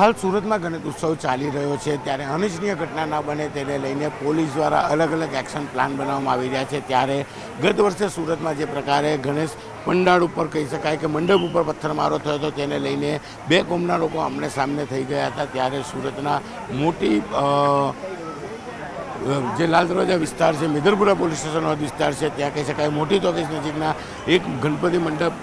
હાલ સુરતમાં ગણેશ ઉત્સવ ચાલી રહ્યો છે ત્યારે અનિચ્છનીય ઘટના ન બને તેને લઈને પોલીસ દ્વારા અલગ અલગ એક્શન પ્લાન બનાવવામાં આવી રહ્યા છે। ત્યારે ગત વર્ષે સુરતમાં જે પ્રકારે ગણેશ પંડાળ ઉપર કહી શકાય કે મંડપ ઉપર પથ્થરમારો થયો હતો તેને લઈને બે કોમના લોકો આમને સામને થઈ ગયા હતા। ત્યારે સુરતના મોટી જે લાલ દરવાજા વિસ્તાર છે, મેદરપુરા પોલીસ સ્ટેશનનો વિસ્તાર છે, ત્યાં કહી શકાય મોટી ટોકીઝ નજીકના એક ગણપતિ મંડપ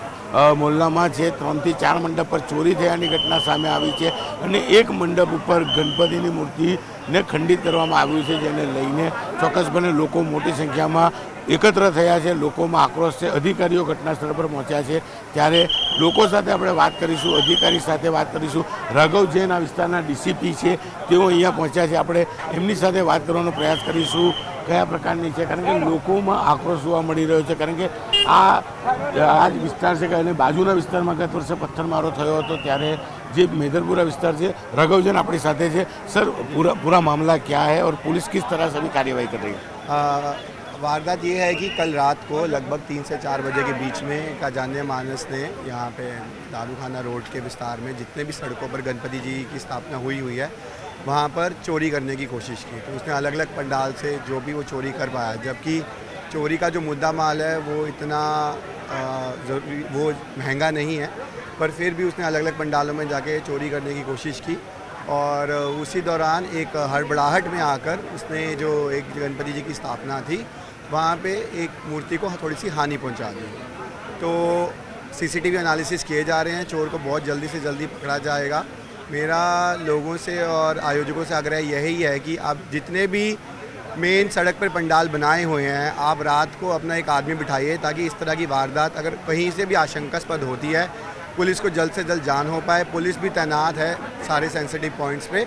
મોહલ્લામાં છે 3 થી 4 મંડપ પર ચોરી થયાની ઘટના સામે આવી છે અને એક મંડપ ઉપર ગણપતિની મૂર્તિને ખંડિત કરવામાં આવ્યું છે, જેને લઈને ચોક્કસપણે લોકો મોટી સંખ્યામાં એકત્ર થયા છે। લોકોમાં આક્રોશ છે। અધિકારીઓ ઘટના સ્થળ પર પહોંચ્યા છે। ત્યારે લોકો સાથે આપણે વાત કરીશું, અધિકારી સાથે વાત કરીશું। રાઘવ જૈન આ વિસ્તારના ડીસીપી છે, તેઓ અહીંયા પહોંચ્યા છે। આપણે એમની સાથે વાત કરવાનો પ્રયાસ કરીશું કયા પ્રકારની છે, કારણ કે લોકોમાં આક્રોશ જોવા મળી રહ્યો છે। કારણ કે આ જ વિસ્તાર છે અને બાજુના વિસ્તારમાં ગત વર્ષે પથ્થરમારો થયો હતો। ત્યારે જે મેદરપુરા વિસ્તાર છે, રાઘવ જૈન આપણી સાથે છે। સર, पूरा मामला क्या है और पुलिस किस तरह से अभी कार्यवाही कर रही है? वारदात ये है कि कल रात को लगभग 3 से 4 बजे के बीच में का जाने मानस ने यहाँ पे दारूखाना रोड के विस्तार में जितने भी सड़कों पर गणपति जी की स्थापना हुई है वहाँ पर चोरी करने की कोशिश की। तो उसने अलग अलग पंडाल से जो भी वो चोरी कर पाया, जबकि चोरी का जो मुद्दा माल है वो इतना वो महंगा नहीं है, पर फिर भी उसने अलग अलग पंडालों में जाके चोरी करने की कोशिश की और उसी दौरान एक हड़बड़ाहट में आकर उसने जो एक गणपति जी की स्थापना थी वहाँ पे एक मूर्ति को थोड़ी सी हानि पहुँचा दी। तो सीसीटीवी एनालिसिस किए जा रहे हैं, चोर को बहुत जल्दी से जल्दी पकड़ा जाएगा। मेरा लोगों से और आयोजकों से आग्रह यही है कि आप जितने भी मेन सड़क पर पंडाल बनाए हुए हैं, आप रात को अपना एक आदमी बिठाइए ताकि इस तरह की वारदात अगर कहीं से भी आशंकास्पद होती है पुलिस को जल्द से जल्द जान हो पाए। पुलिस भी तैनात है सारे सेंसिटिव पॉइंट्स पे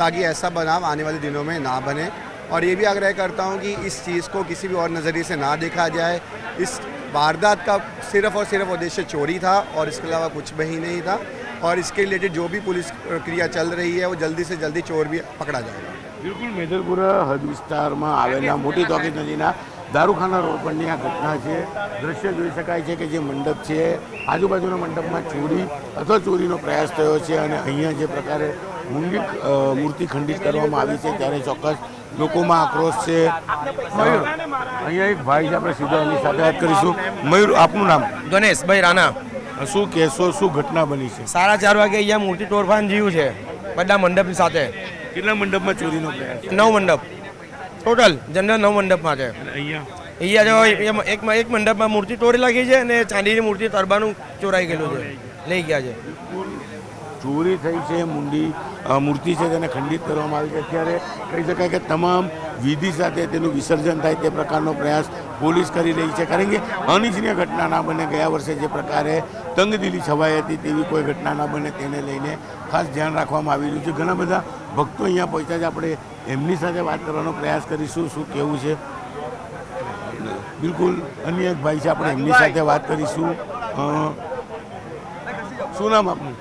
ताकि ऐसा बनाव आने वाले दिनों में ना बने। और ये भी आग्रह करता हूँ कि इस चीज़ को किसी भी और नज़रिए से ना देखा जाए। इस वारदात का सिर्फ़ और सिर्फ उद्देश्य चोरी था और इसके अलावा कुछ भी नहीं था। और इसके रिलेटेड जो भी पुलिस प्रक्रिया चल रही है वो जल्दी से जल्दी चोर भी पकड़ा जाएगा। बिल्कुल मेदरपुरा हद विસ્તારમાં આવેલા મોટી ટોકીઝ નજીકના દારૂખાના રોડ પરની આ ઘટના છે। દ્રશ્ય જોઈ શકાય છે કે જે મંડપ છે આજુબાજુના મંડપમાં ચોરી અથવા ચોરીનો પ્રયાસ થયો છે અને અહીંયા જે પ્રકારે મૂર્તિ ખંડિત કરવામાં આવી છે ત્યારે ચોક્કસ લોકોમાં આક્રોશ છે। મયુર, અહીંયા એક ભાઈ છે, આપણે સીધા એની સાથે વાત કરીશું। મયુર, આપનું નામ? ગણેશભાઈ રાણા। શું કહેશો, શું ઘટના બની છે? 4:30 વાગે અહીંયા મોટી તોડફાન થયું છે બધા મંડપની સાથે। કેટલા મંડપમાં ચોરીનો પ્રયાસ? 9 મંડપ ટોટલ, જનરલ 9 મંડપમાં છે। અહીંયા જો એક મંડપમાં મૂર્તિ તોડી લાગી છે અને ચાંદીની મૂર્તિ તરબાનું ચોરાઈ ગયેલું છે, લઈ ગયા છે। ચોરી થઈ છે, મૂર્તિ છે તેને ખંડિત કરવામાં આવી છે। અત્યારે કહી શકાય કે તમામ વિધિ સાથે તેનું વિસર્જન થાય તે પ્રકારનો પ્રયાસ પોલીસ કરી રહી છે, કારણ કે અનિચ્છનીય ઘટના ના બને। ગયા વર્ષે જે પ્રકારે તંગદિલી છવાઈ હતી તેવી કોઈ ઘટના ના બને તેને લઈને ખાસ ધ્યાન રાખવામાં આવી રહ્યું છે। ઘણા બધા ભક્તો અહીંયા પહોંચ્યા છે, આપણે એમની સાથે વાત કરવાનો પ્રયાસ કરીશું શું કહેવું છે। બિલકુલ અન્ય એક ભાઈ છે, આપણે એમની સાથે વાત કરીશું। શું નામ આપનું?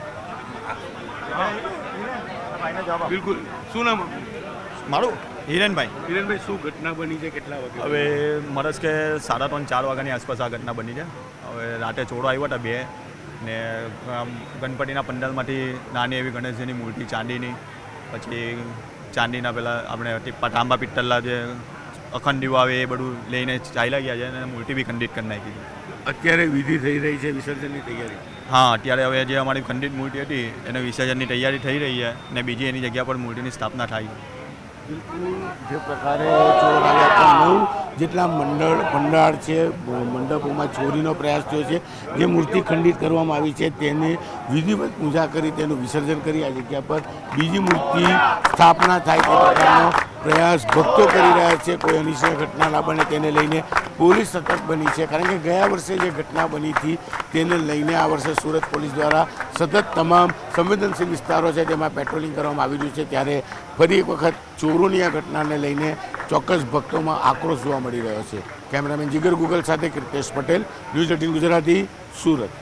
બિલકુલ, શું નામ આપનું? મારું હિરેનભાઈ। હિરેનભાઈ, શું ઘટના બની છે, કેટલા વાગે? હવે મરસ કે 3:30-4 વાગ્યાની આસપાસ આ ઘટના બની છે। હવે રાતે ચોરો આવ્યો હતા 2 ને ગણપતિના પંડાલમાંથી નાની એવી ગણેશજીની મૂર્તિ ચાંદીની, પછી ચાંદીના પેલા આપણે તાંબા પિત્તળના જે અખંડ દીવા આવે એ બધું લઈને ચાલ્યા ગયા છે અને મૂર્તિ બી ખંડિત કરી નાખી છે। અત્યારે વિધિ થઈ રહી છે, વિસર્જનની તૈયારી? હા, અત્યારે હવે જે અમારી ખંડિત મૂર્તિ હતી એને વિસર્જનની તૈયારી થઈ રહી છે ને બીજી એની જગ્યા પર મૂર્તિની સ્થાપના થાય છે। બિલકુલ જે પ્રકારે ચોર આવ્યા હતા, 9 જેટલા પંડાળ છે, મંડપોમાં ચોરીનો પ્રયાસ થયો છે। જે મૂર્તિ ખંડિત કરવામાં આવી છે તેને વિધિવત પૂજા કરી તેનું વિસર્જન કરી આ જગ્યા પર બીજી મૂર્તિ સ્થાપના થાય તે પ્રકારનો પ્રયાસ ભક્તો કરી રહ્યા છે। કોઈ અનિચ્છનીય ઘટના ના બને તેને લઈને પોલીસ સતર્ક બની છે, કારણ કે ગયા વર્ષે જે ઘટના બની હતી તેને લઈને આ વર્ષે સુરત પોલીસ દ્વારા સતત તમામ સંવેદનશીલ વિસ્તારો છે તેમાં પેટ્રોલિંગ કરવામાં આવી રહ્યું છે। ત્યારે ફરી એક વખત ચોરોની આ ઘટનાને લઈને ચોક્કસ ભક્તોમાં આક્રોશ જોવા મળી રહ્યો છે। કેમેરામેન જીગર ગુગલ સાથે કૃતેશ પટેલ, ન્યૂઝ 18 ગુજરાતી, સુરત।